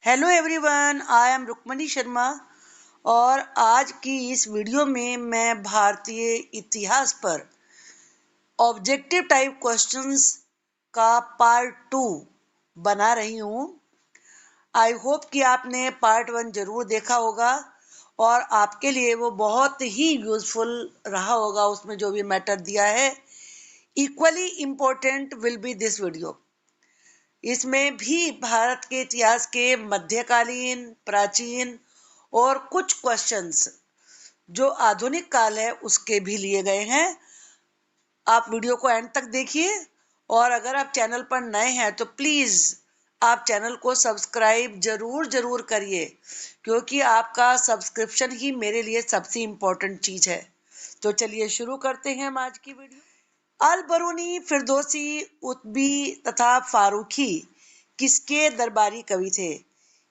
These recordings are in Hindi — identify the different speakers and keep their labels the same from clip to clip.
Speaker 1: Hello everyone, I am Rukmani Sharma और आज की इस वीडियो में मैं भारतीय इतिहास पर ऑब्जेक्टिव टाइप क्वेश्चंस का पार्ट 2 बना रही हूँ। आई होप कि आपने पार्ट 1 जरूर देखा होगा और आपके लिए वो बहुत ही यूजफुल रहा होगा। उसमें जो भी मैटर दिया है, equally important will be this video. इसमें भी भारत के इतिहास के मध्यकालीन, प्राचीन और कुछ क्वेश्चंस जो आधुनिक काल है उसके भी लिए गए हैं। आप वीडियो को एंड तक देखिए और अगर आप चैनल पर नए हैं तो प्लीज आप चैनल को सब्सक्राइब जरूर जरूर करिए, क्योंकि आपका सब्सक्रिप्शन ही मेरे लिए सबसे इम्पोर्टेंट चीज है। तो चलिए शुरू करते हैं हम आज की वीडियो। अल बरूनी, फिरदौसी, उत्बी तथा फारूकी किसके दरबारी कवि थे?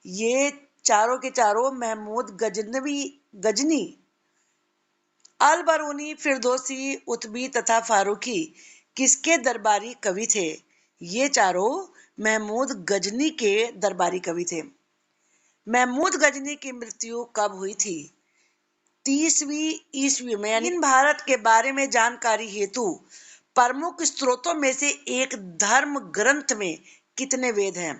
Speaker 1: ये चारों के चारों महमूद गजनी। अल बरूनी, फिरदौसी, उत्बी तथा फारूकी किसके दरबारी कवि थे? ये चारों महमूद गजनी के दरबारी कवि थे। महमूद गजनी की मृत्यु कब हुई थी? 30वीं ईस्वी में। यानी भारत के बारे में जानकारी हेतु प्रमुख स्रोतों में से एक धर्म ग्रंथ में कितने वेद हैं?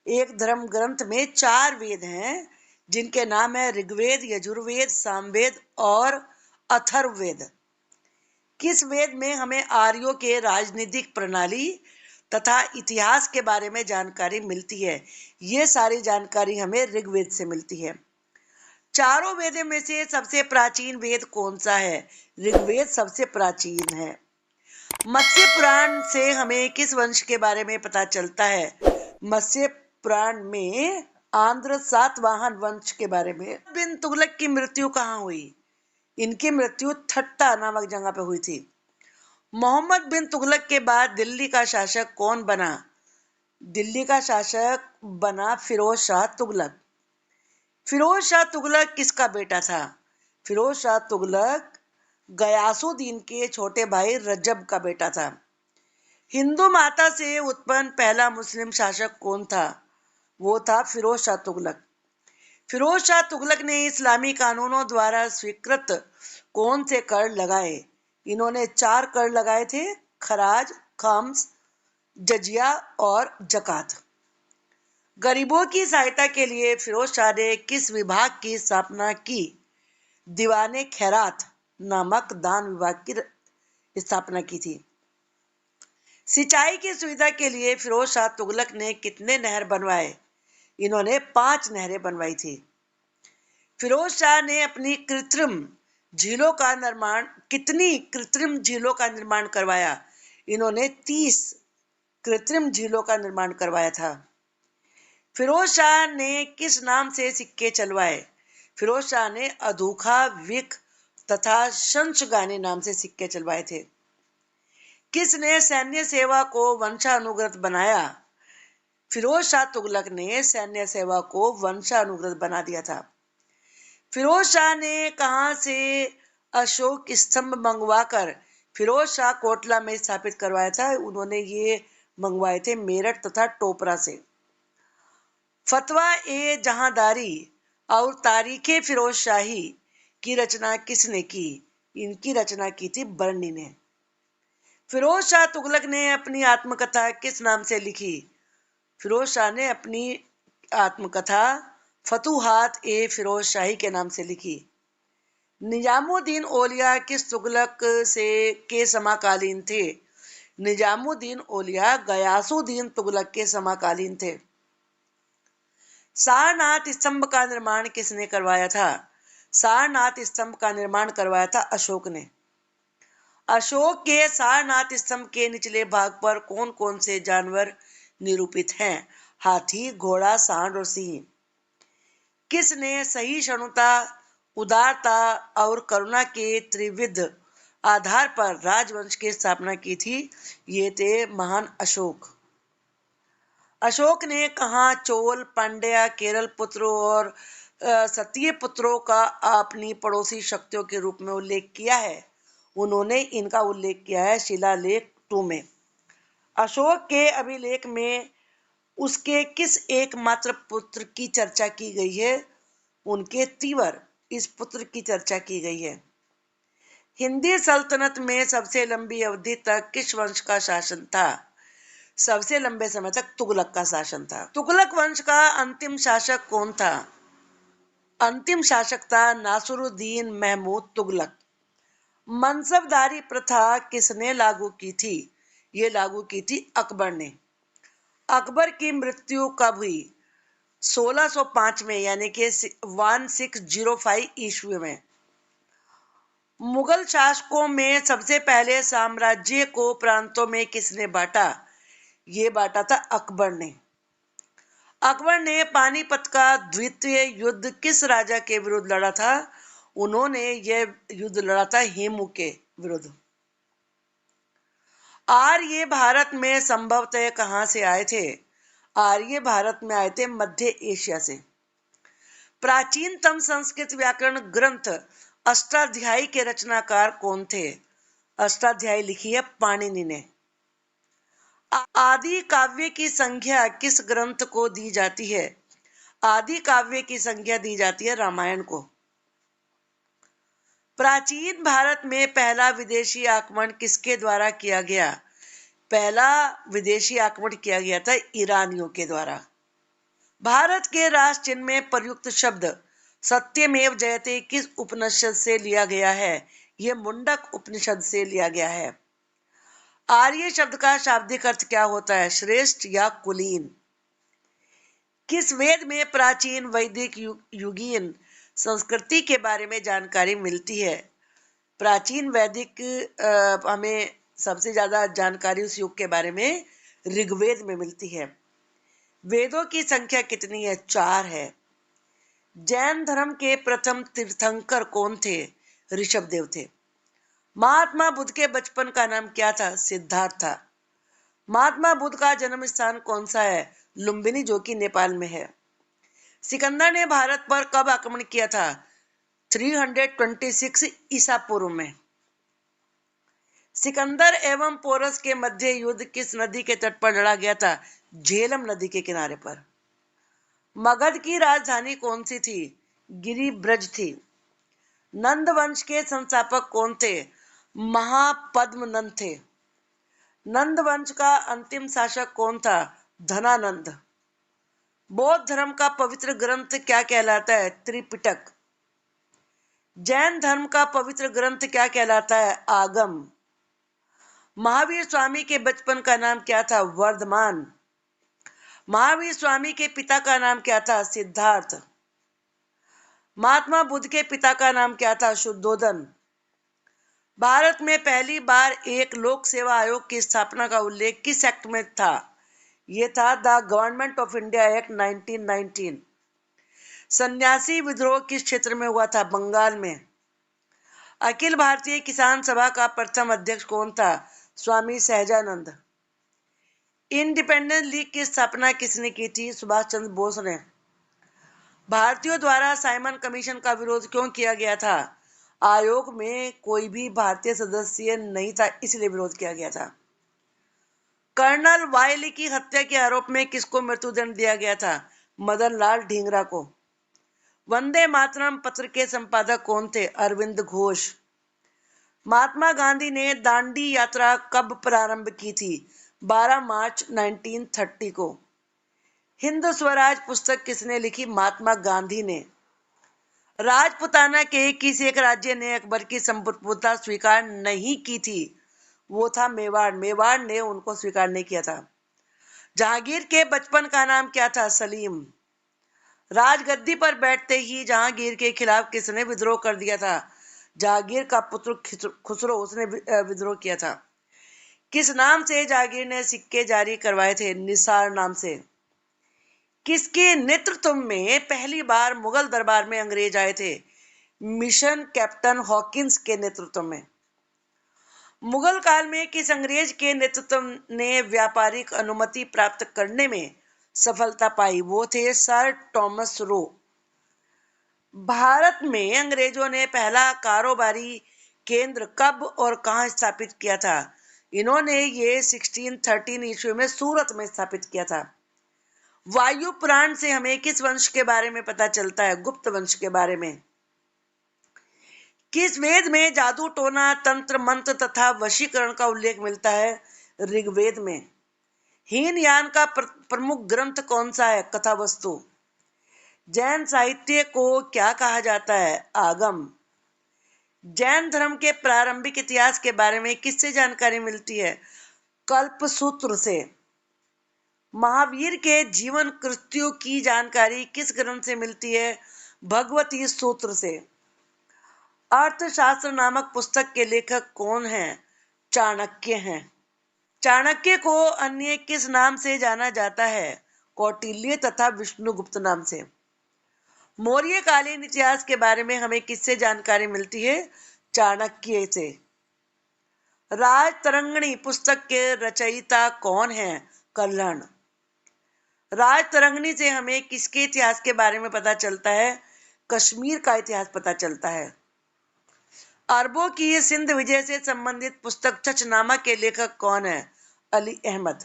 Speaker 1: एक धर्म ग्रंथ में 4 वेद हैं, जिनके नाम है ऋग्वेद, यजुर्वेद, सामवेद और अथर्ववेद। किस वेद में हमें आर्यों के राजनीतिक प्रणाली तथा इतिहास के बारे में जानकारी मिलती है? ये सारी जानकारी हमें ऋग्वेद से मिलती है। चारों वेदों में से सबसे प्राचीन वेद कौन सा है? ऋग्वेद सबसे प्राचीन है। मत्स्य पुराण से हमें किस वंश के बारे में पता चलता है? मत्स्य पुराण में आंध्र सातवाहन वंश के बारे में। बिन तुगलक की मृत्यु कहाँ हुई? इनकी मृत्यु थट्टा नामक जगह पे हुई थी। मोहम्मद बिन तुगलक के बाद दिल्ली का शासक कौन बना? दिल्ली का शासक बना फिरोज शाह तुगलक। फिरोज शाह तुगलक किसका बेटा था? फिरोज शाह तुगलक गयासुद्दीन के छोटे भाई रजब का बेटा था। हिंदू माता से उत्पन्न पहला मुस्लिम शासक कौन था? वो था फिरोज शाह तुगलक। फिरोज शाह तुगलक ने इस्लामी कानूनों द्वारा स्वीकृत कौन से कर लगाए? इन्होंने 4 कर लगाए थे: खराज, खम्स, जजिया और जकात। गरीबों की सहायता के लिए फिरोज शाह ने किस विभाग की स्थापना की? दीवाने खैरात नामक दान विभाग की स्थापना की थी। सिंचाई की सुविधा के लिए फिरोज शाह तुगलक ने कितने नहर बनवाए? इन्होंने 5 नहरें बनवाई थी। फिरोज शाह ने अपनी कितनी कृत्रिम झीलों का निर्माण करवाया? इन्होंने 30 कृत्रिम झीलों का निर्माण करवाया था। फिरोज शाह ने किस नाम से सिक्के चलवाए? फिरोज शाह ने अधूखा, विक तथा शंशगानी नाम से सिक्के चलवाए थे। किसने सैन्य सेवा को वंशानुगत बनाया? फिरोज शाह तुगलक ने सैन्य सेवा को वंशानुगत बना दिया था। फिरोज शाह ने कहां से अशोक स्तंभ मंगवाकर फिरोज शाह कोटला में स्थापित करवाया था? उन्होंने ये मंगवाए थे मेरठ तथा टोपरा से। फतवा ए जहांदारी और तारीखे फिरोज शाही की रचना किसने की? इनकी रचना की थी बर्नी ने। फिरोज शाह तुगलक ने अपनी आत्मकथा किस नाम से लिखी? फिरोज शाह ने अपनी आत्मकथा फतूहात ए फिरोज शाही के नाम से लिखी। निजामुद्दीन औलिया किस तुगलक से के समकालीन थे? निजामुद्दीन औलिया गयासुद्दीन तुगलक के समकालीन थे। सारनाथ स्तंभ का निर्माण किसने करवाया था? सारनाथ स्तंभ का निर्माण करवाया था अशोक ने। अशोक के सारनाथ स्तंभ के निचले भाग पर कौन कौन से जानवर निरूपित हैं? हाथी, घोड़ा, सांड और सिंह। किसने सहिष्णुता, उदारता और करुणा के त्रिविध आधार पर राजवंश की स्थापना की थी? ये थे महान अशोक। अशोक ने कहा चोल, पांड्या, केरल पुत्रों और सतीय पुत्रों का अपनी पड़ोसी शक्तियों के रूप में उल्लेख किया है? उन्होंने इनका उल्लेख किया है शिलालेख 2 में। अशोक के अभिलेख में उसके किस एकमात्र पुत्र की चर्चा की गई है? उनके तीवर इस पुत्र की चर्चा की गई है। हिंदी सल्तनत में सबसे लंबी अवधि तक किस वंश का शासन था? सबसे लंबे समय तक तुगलक का शासन था। तुगलक वंश का अंतिम शासक कौन था? अंतिम शासक था नासिरुद्दीन महमूद तुगलक। मनसबदारी प्रथा किसने लागू की थी? ये लागू की थी अकबर ने। अकबर की मृत्यु कब हुई? 1605 में, यानी कि 1605 ईस्वी में। मुगल शासकों में सबसे पहले साम्राज्य को प्रांतों में किसने बांटा? ये बांटा था अकबर ने। अकबर ने पानीपत का द्वितीय युद्ध किस राजा के विरुद्ध लड़ा था? उन्होंने यह युद्ध लड़ा था हेमू के विरुद्ध। आर्य भारत में संभवतः कहां से आए थे? आर्य भारत में आए थे मध्य एशिया से। प्राचीनतम संस्कृत व्याकरण ग्रंथ अष्टाध्यायी के रचनाकार कौन थे? अष्टाध्यायी लिखी है पाणिनि ने। आदि काव्य की संज्ञा किस ग्रंथ को दी जाती है? आदि काव्य की संज्ञा दी जाती है रामायण को। प्राचीन भारत में पहला विदेशी आक्रमण किसके द्वारा किया गया? पहला विदेशी आक्रमण किया गया था ईरानियों के द्वारा। भारत के राष्ट्र चिन्ह में प्रयुक्त शब्द सत्यमेव जयते किस उपनिषद से लिया गया है? यह मुंडक उपनिषद से लिया गया है। आर्य शब्द का शाब्दिक अर्थ क्या होता है? श्रेष्ठ या कुलीन। किस वेद में प्राचीन वैदिक युगीन संस्कृति के बारे में जानकारी मिलती है? प्राचीन वैदिक हमें सबसे ज्यादा जानकारी उस युग के बारे में ऋग्वेद में मिलती है। वेदों की संख्या कितनी है? 4 है। जैन धर्म के प्रथम तीर्थंकर कौन थे? ऋषभदेव थे। महात्मा बुद्ध के बचपन का नाम क्या था? सिद्धार्थ था। महात्मा बुद्ध का जन्म स्थान कौन सा है? लुम्बिनी, जो कि नेपाल में है। सिकंदर ने भारत पर कब आक्रमण किया था? 326 ईसा पूर्व में। सिकंदर एवं पोरस के मध्य युद्ध किस नदी के तट पर लड़ा गया था? झेलम नदी के किनारे पर। मगध की राजधानी कौन सी थी? गिरिब्रज थी। नंद वंश के संस्थापक कौन थे? महापद्मनंद थे। नंद वंश का अंतिम शासक कौन था? धनानंद। बौद्ध धर्म का पवित्र ग्रंथ क्या कहलाता है? त्रिपिटक। जैन धर्म का पवित्र ग्रंथ क्या कहलाता है? आगम। महावीर स्वामी के बचपन का नाम क्या था? वर्धमान। महावीर स्वामी के पिता का नाम क्या था? सिद्धार्थ। महात्मा बुद्ध के पिता का नाम क्या था? शुद्धोधन। भारत में पहली बार एक लोक सेवा आयोग की स्थापना का उल्लेख किस एक्ट में था? यह था the government of India act 1919। सन्यासी विद्रोह किस क्षेत्र में हुआ था? बंगाल में। अखिल भारतीय किसान सभा का प्रथम अध्यक्ष कौन था? स्वामी सहजानंद। इंडिपेंडेंस लीग की स्थापना किसने की थी? सुभाष चंद्र बोस ने। भारतीयों द्वारा साइमन कमीशन का विरोध क्यों किया गया था? आयोग में कोई भी भारतीय सदस्य नहीं था, इसलिए विरोध किया गया था। कर्नल वायली की हत्या के आरोप में किसको मृत्युदंड दिया गया था? मदन लाल ढींगरा को। वंदे मातरम पत्र के संपादक कौन थे? अरविंद घोष। महात्मा गांधी ने दांडी यात्रा कब प्रारंभ की थी? 12 मार्च 1930 को। हिंद स्वराज पुस्तक किसने लिखी? महात्मा गांधी ने। राजपुताना के किस एक राज्य ने अकबर की संप्रभुता स्वीकार नहीं की थी? वो था मेवाड़। मेवाड़ ने उनको स्वीकार नहीं किया था। जहांगीर के बचपन का नाम क्या था? सलीम। राजगद्दी पर बैठते ही जहांगीर के खिलाफ किसने विद्रोह कर दिया था? जहांगीर का पुत्र खुसरो, उसने विद्रोह किया था। किस नाम से जहांगीर ने सिक्के जारी करवाए थे? निसार नाम से। किसके नेतृत्व में पहली बार मुगल दरबार में अंग्रेज आए थे? मिशन कैप्टन हॉकिंस के नेतृत्व में। मुगल काल में किस अंग्रेज के नेतृत्व ने व्यापारिक अनुमति प्राप्त करने में सफलता पाई? वो थे सर टॉमस रो। भारत में अंग्रेजों ने पहला कारोबारी केंद्र कब और कहां स्थापित किया था? इन्होंने ये 1613 ईस्वी में सूरत में स्थापित किया था। वायु पुराण से हमें किस वंश के बारे में पता चलता है? गुप्त वंश के बारे में। किस वेद में जादू टोना तंत्र मंत्र तथा वशीकरण का उल्लेख मिलता है? ऋग्वेद में। हीनयान का प्रमुख ग्रंथ कौन सा है? कथावस्तु। जैन साहित्य को क्या कहा जाता है? आगम। जैन धर्म के प्रारंभिक इतिहास के बारे में किससे जानकारी मिलती है? कल्पसूत्र से। महावीर के जीवन कृत्यों की जानकारी किस ग्रंथ से मिलती है? भगवती सूत्र से। अर्थशास्त्र नामक पुस्तक के लेखक कौन हैं? चाणक्य हैं। चाणक्य को अन्य किस नाम से जाना जाता है? कौटिल्य तथा विष्णुगुप्त नाम से। मौर्यकालीन इतिहास के बारे में हमें किससे जानकारी मिलती है? चाणक्य से। राजतरंगिणी पुस्तक के रचयिता कौन है? कल्हण। राजतरंगिणी से हमें किसके इतिहास के बारे में पता चलता है? कश्मीर का इतिहास पता चलता है। अरबों की सिंध विजय से संबंधित पुस्तक छछनामा के लेखक कौन है? अली अहमद।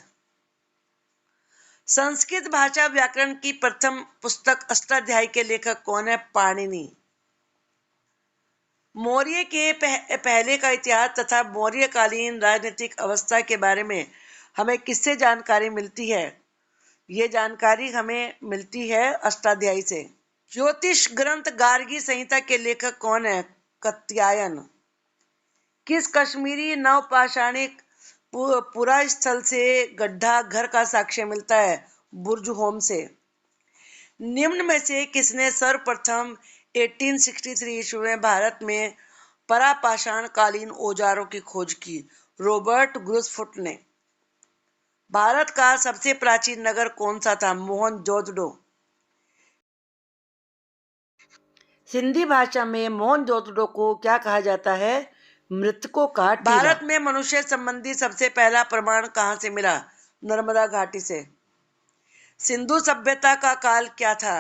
Speaker 1: संस्कृत भाषा व्याकरण की प्रथम पुस्तक अष्टाध्यायी के लेखक कौन है? पाणिनि। मौर्य के पहले का इतिहास तथा मौर्यकालीन राजनीतिक अवस्था के बारे में हमें किससे जानकारी मिलती है? ये जानकारी हमें मिलती है अष्टाध्यायी से। ज्योतिष ग्रंथ गार्गी संहिता के लेखक कौन है? कात्यायन। किस कश्मीरी नवपाषाणिक पुरा स्थल से गड्ढा घर का साक्ष्य मिलता है? बुर्ज होम से। निम्न में से किसने सर्वप्रथम 1863 ईस्वी में भारत में परापाषाण कालीन औजारों की खोज की? रॉबर्ट ग्रुसफुट ने। भारत का सबसे प्राचीन नगर कौन सा था? मोहनजोदड़ो। सिंधी भाषा में मोहनजोदड़ो को क्या कहा जाता है? मृतकों का टीला। भारत में मनुष्य संबंधी सबसे पहला प्रमाण कहाँ से मिला? नर्मदा घाटी से। सिंधु सभ्यता का काल क्या था?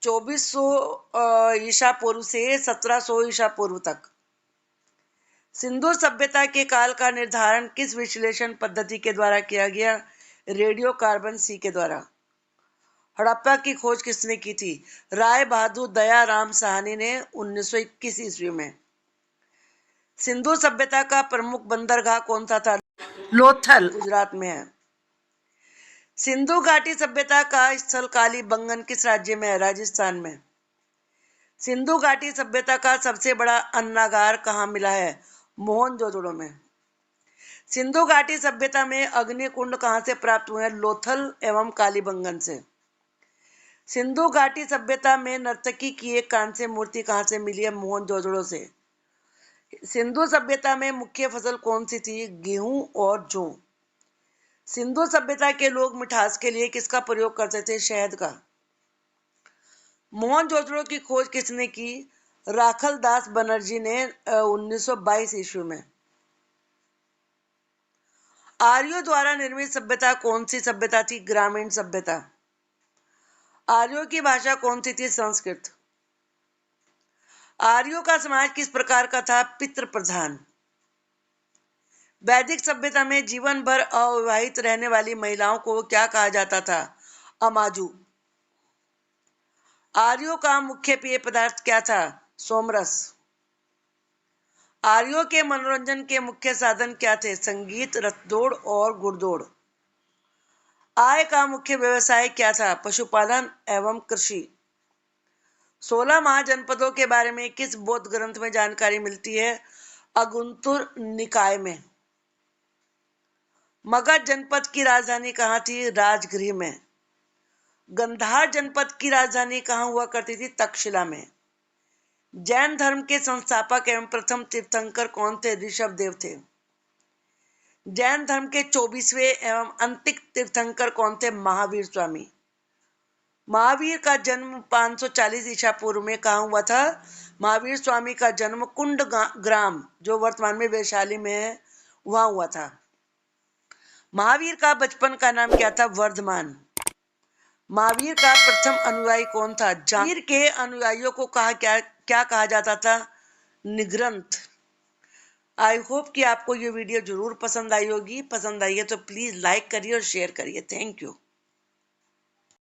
Speaker 1: 2400 ईसा पूर्व से 1700 ईसा पूर्व तक। सिंधु सभ्यता के काल का निर्धारण किस विश्लेषण पद्धति के द्वारा किया गया? रेडियो कार्बन सी के द्वारा। हड़प्पा की खोज किसने की थी? राय बहादुर दयाराम साहनी ने 1921 ईस्वी में। सिंधु सभ्यता का प्रमुख बंदरगाह कौन सा था? लोथल, गुजरात में है। सिंधु घाटी सभ्यता का स्थल कालीबंगन किस राज्य में है? राजस्थान में। सिंधु घाटी सभ्यता का सबसे बड़ा अन्नागार कहाँ मिला है? मोहनजोदड़ो में। सिंधु घाटी सभ्यता में अग्निकुंड कहाँ से प्राप्त हुए हैं? लोथल एवं कालीबंगन से। सिंधु घाटी सभ्यता में नर्तकी की एक कांस्य मूर्ति कहाँ से मिली है? मोहनजोदड़ो से। सिंधु सभ्यता में मुख्य फसल कौन सी थी? गेहूं और जौ। सिंधु सभ्यता के लोग मिठास के लिए किसका प्रयोग करते थे? शहद का। मोहनजोदड़ो की खोज किसने की? राखल दास बनर्जी ने 1922 ईस्वी में। आर्यों द्वारा निर्मित सभ्यता कौन सी सभ्यता थी? ग्रामीण सभ्यता। आर्यों की भाषा कौन सी थी? संस्कृत। आर्यों का समाज किस प्रकार का था? पितृ प्रधान। वैदिक सभ्यता में जीवन भर अविवाहित रहने वाली महिलाओं को क्या कहा जाता था? अमाजू। आर्यों का मुख्य पेय पदार्थ क्या था? सोमरस। आर्यों के मनोरंजन के मुख्य साधन क्या थे? संगीत, रथदौड़ और घुड़दौड़। आय का मुख्य व्यवसाय क्या था? पशुपालन एवं कृषि। 16 महाजनपदों के बारे में किस बौद्ध ग्रंथ में जानकारी मिलती है? अगुंतुर निकाय में। मगध जनपद की राजधानी कहाँ थी? राजगृह में। गंधार जनपद की राजधानी कहाँ हुआ करती थी? तक्षशिला में। जैन धर्म के संस्थापक एवं प्रथम तीर्थंकर कौन थे? ऋषभदेव थे। जैन धर्म के 24वें एवं अंतिम तीर्थंकर कौन थे? महावीर स्वामी। महावीर का जन्म 540 ईसा पूर्व में कहाँ हुआ था? महावीर स्वामी का जन्म कुंड ग्राम, जो वर्तमान में वैशाली में है, वहां हुआ था। महावीर का बचपन का नाम क्या था? वर्धमान। महावीर का प्रथम अनुयायी कौन था? महावीर के अनुयायियों को क्या कहा जाता था? निग्रंथ। आई होप कि आपको ये वीडियो जरूर पसंद आई होगी। पसंद आई है तो प्लीज लाइक करिए और शेयर करिए। Thank you.